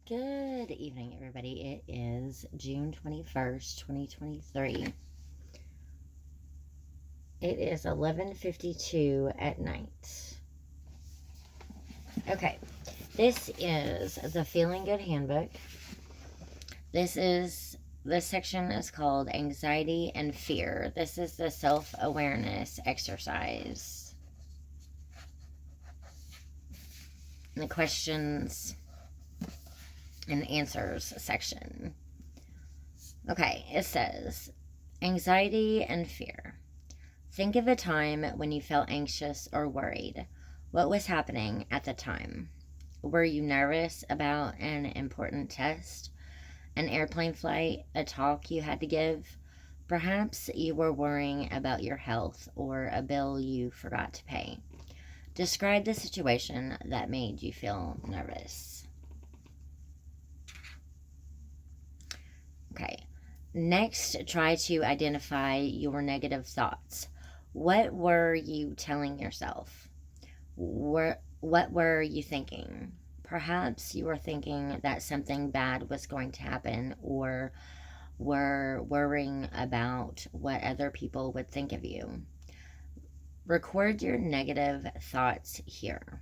Good evening, everybody. It is June 21st, 2023. It is 11:52 at night. Okay, this is the Feeling Good Handbook. This section is called Anxiety and Fear. This is the self-awareness exercise. And the questions and answers section. Okay, it says, anxiety and fear. Think of a time when you felt anxious or worried. What was happening at the time? Were you nervous about an important test, an airplane flight, a talk you had to give? Perhaps you were worrying about your health or a bill you forgot to pay. Describe the situation that made you feel nervous. Okay. Next, try to identify your negative thoughts. What were you telling yourself? What were you thinking? Perhaps you were thinking that something bad was going to happen, or were worrying about what other people would think of you. Record your negative thoughts here.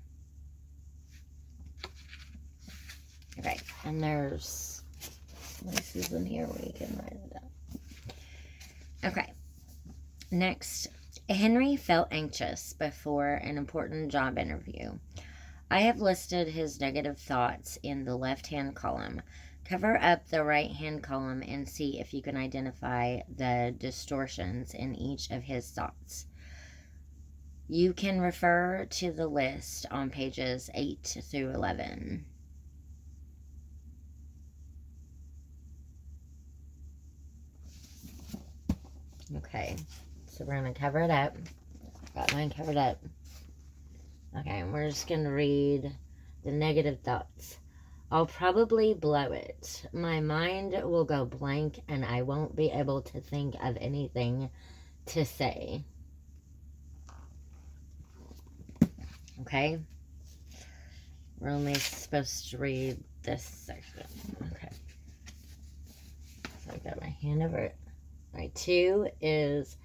Okay, and there's places in here where you can write it down. Okay, next. Henry felt anxious before an important job interview. I have listed his negative thoughts in the left-hand column. Cover up the right-hand column and see if you can identify the distortions in each of his thoughts. You can refer to the list on pages 8 through 11. Okay, so we're going to cover it up. Got mine covered up. Okay, and we're just going to read the negative thoughts. I'll probably blow it. My mind will go blank and I won't be able to think of anything to say. Okay? We're only supposed to read this section. Okay. So I've got my hand over it. Alright, 2 is,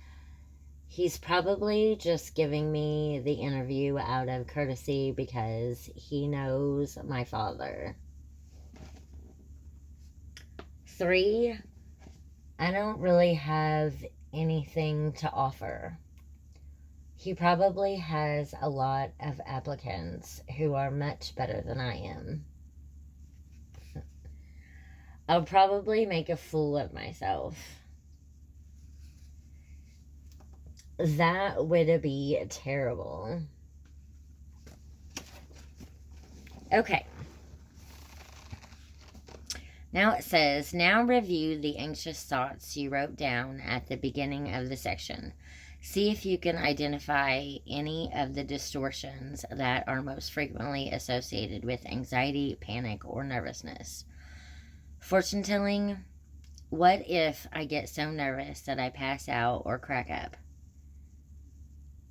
he's probably just giving me the interview out of courtesy because he knows my father. 3, I don't really have anything to offer. He probably has a lot of applicants who are much better than I am. I'll probably make a fool of myself. That would be terrible. Okay. Now it says, now review the anxious thoughts you wrote down at the beginning of the section. See if you can identify any of the distortions that are most frequently associated with anxiety, panic, or nervousness. Fortune telling. What if I get so nervous that I pass out or crack up?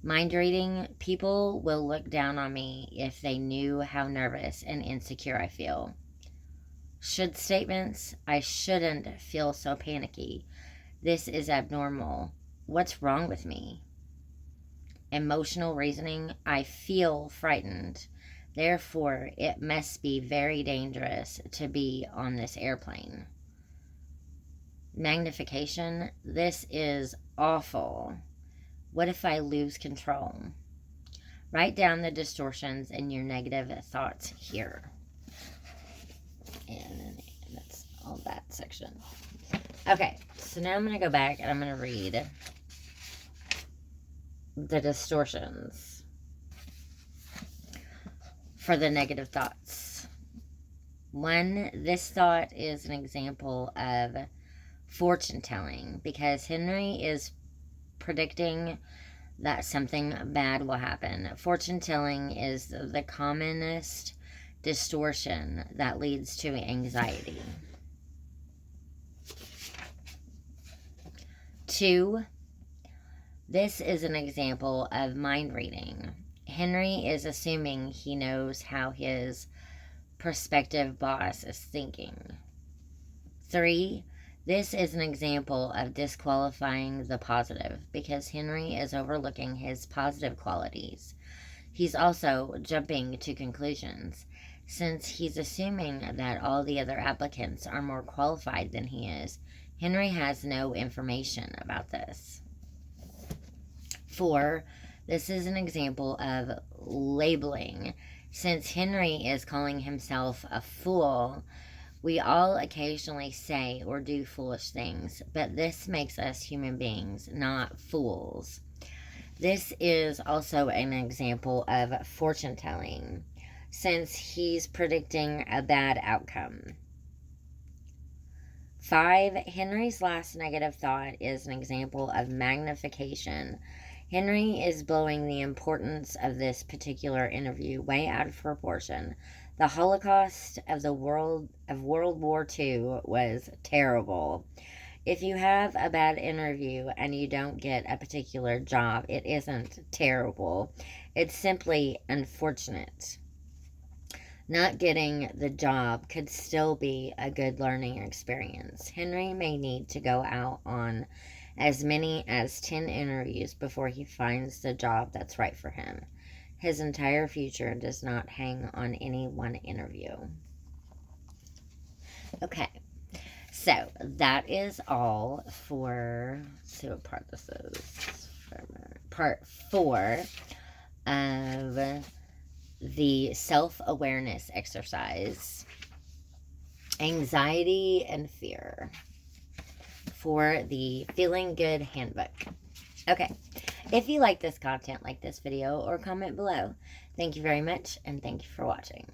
Mind reading. People will look down on me if they knew how nervous and insecure I feel. Should statements. I shouldn't feel so panicky. This is abnormal. What's wrong with me? Emotional reasoning. I feel frightened. Therefore, it must be very dangerous to be on this airplane. Magnification. This is awful. What if I lose control? Write down the distortions in your negative thoughts here. And that's all that section. Okay, so now I'm going to go back and I'm going to read the distortions for the negative thoughts. 1, this thought is an example of fortune telling because Henry is predicting that something bad will happen. Fortune telling is the commonest distortion that leads to anxiety. 2, this is an example of mind reading. Henry is assuming he knows how his prospective boss is thinking. 3. This is an example of disqualifying the positive because Henry is overlooking his positive qualities. He's also jumping to conclusions since he's assuming that all the other applicants are more qualified than he is. Henry has no information about this. 4. This is an example of labeling. Since Henry is calling himself a fool, we all occasionally say or do foolish things, but this makes us human beings, not fools. This is also an example of fortune telling, since he's predicting a bad outcome. 5. Henry's last negative thought is an example of magnification. Henry is blowing the importance of this particular interview way out of proportion. The Holocaust of World War II was terrible. If you have a bad interview and you don't get a particular job, it isn't terrible. It's simply unfortunate. Not getting the job could still be a good learning experience. Henry may need to go out on as many as 10 interviews before he finds the job that's right for him. His entire future does not hang on any one interview. Okay, so that is all for, let's see what part this is. Part 4 of the self-awareness exercise, anxiety and fear, for the Feeling Good Handbook. Okay, if you like this content, like this video or comment below. Thank you very much, and thank you for watching.